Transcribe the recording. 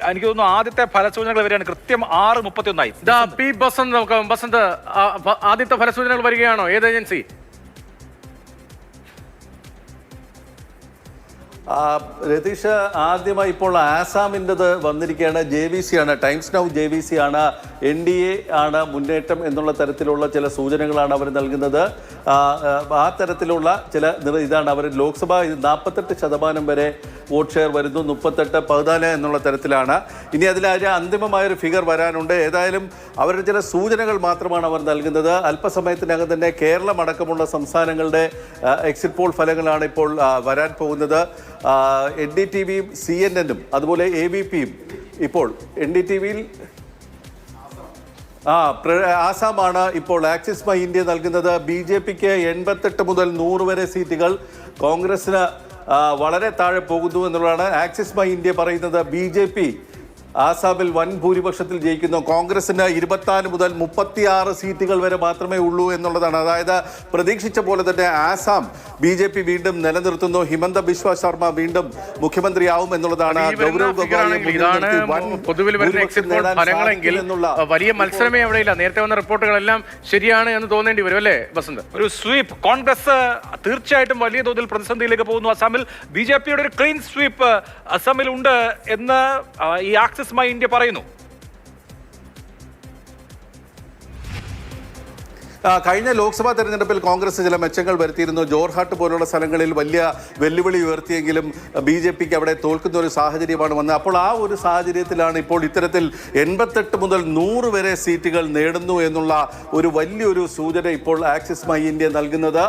എനിക്ക് തോന്നുന്നു ആദ്യത്തെ ഫലസൂചനകൾ വരികയാണ്. കൃത്യം 6:31 പി ബസന്ത് നോക്കാം. ബസന്ത്, ആദ്യത്തെ ഫലസൂചനകൾ വരികയാണോ? ഏത് ഏജൻസി? രതീഷ്, ആദ്യമായി ഇപ്പോൾ ആസാമിൻ്റെത് വന്നിരിക്കുകയാണ്. JVC ആണ്, ടൈംസ് നൗ JVC ആണ്. NDA ആണ് മുന്നേറ്റം എന്നുള്ള തരത്തിലുള്ള ചില സൂചനകളാണ് അവർ നൽകുന്നത്. ആ തരത്തിലുള്ള ചില ഇതാണ് അവർ ലോക്സഭ 48% വരെ വോട്ട് ഷെയർ വരുന്നു, 38-14 എന്നുള്ള തരത്തിലാണ്. ഇനി അതിൽ അന്തിമമായൊരു ഫിഗർ വരാനുണ്ട്. ഏതായാലും അവരുടെ ചില സൂചനകൾ മാത്രമാണ് അവർ നൽകുന്നത്. അല്പസമയത്തിനകം തന്നെ കേരളം അടക്കമുള്ള സംസ്ഥാനങ്ങളുടെ എക്സിറ്റ് പോൾ ഫലങ്ങളാണ് ഇപ്പോൾ വരാൻ പോകുന്നത്. NDTVയും CNN-ഉം അതുപോലെ AVPയും ഇപ്പോൾ NDTVയിൽ ആസാമാണ് ഇപ്പോൾ ആക്സിസ് മൈ ഇന്ത്യ നൽകുന്നത്. BJPക്ക് 88 മുതൽ 100 വരെ സീറ്റുകൾ, കോൺഗ്രസിന് വളരെ താഴെ പോകുന്നു എന്നുള്ളതാണ് ആക്സിസ് മൈ ഇന്ത്യ പറയുന്നത്. BJP ആസാമിൽ വൻ ഭൂരിപക്ഷത്തിൽ ജയിക്കുന്നു. കോൺഗ്രസിന് 24 മുതൽ 36 സീറ്റുകൾ വരെ മാത്രമേ ഉള്ളൂ എന്നുള്ളതാണ്. അതായത് പ്രതീക്ഷിച്ച പോലെ തന്നെ ആസാം BJP വീണ്ടും നിലനിർത്തുന്നു. ഹിമന്ത ബിശ്വ ശർമ്മ വീണ്ടും മുഖ്യമന്ത്രിയാവും എന്നുള്ളതാണ്. പൊതുവിൽ വരുന്ന എക്സിറ്റ് പോൾ ഫലങ്ങളെങ്കിൽ വലിയ മത്സരമേ അവിടെയില്ല. നേരത്തെ വന്ന റിപ്പോർട്ടുകളെല്ലാം ശരിയാണ് എന്ന് തോന്നേണ്ടി വരും അല്ലേ ബസന്ത്? ഒരു സ്വീപ്പ് കോൺഗ്രസ് തീർച്ചയായിട്ടും വലിയ തോതിൽ പ്രതിസന്ധിയിലേക്ക് പോകുന്നു. അസാമിൽ BJPയുടെ ഒരു ക്ലീൻ സ്വീപ്പ് അസാമിൽ ഉണ്ട് എന്ന് ഈ ആക്സിസ് മൈ ഇന്ത്യ പറയുന്നു. കഴിഞ്ഞ ലോക്സഭാ തെരഞ്ഞെടുപ്പിൽ കോൺഗ്രസ് ചില മെച്ചങ്ങൾ വരുത്തിയിരുന്നു. ജോർഹാട്ട് പോലുള്ള സ്ഥലങ്ങളിൽ വലിയ വെല്ലുവിളി ഉയർത്തിയെങ്കിലും BJPക്ക് അവിടെ തോൽക്കുന്ന ഒരു സാഹചര്യമാണ് വന്നത്. അപ്പോൾ ആ ഒരു സാഹചര്യത്തിലാണ് ഇപ്പോൾ ഇത്തരത്തിൽ 88 മുതൽ 100 വരെ സീറ്റുകൾ നേടുന്നു എന്നുള്ള ഒരു വലിയൊരു സൂചന ഇപ്പോൾ ആക്സിസ് മൈ ഇന്ത്യ നൽകുന്നത്.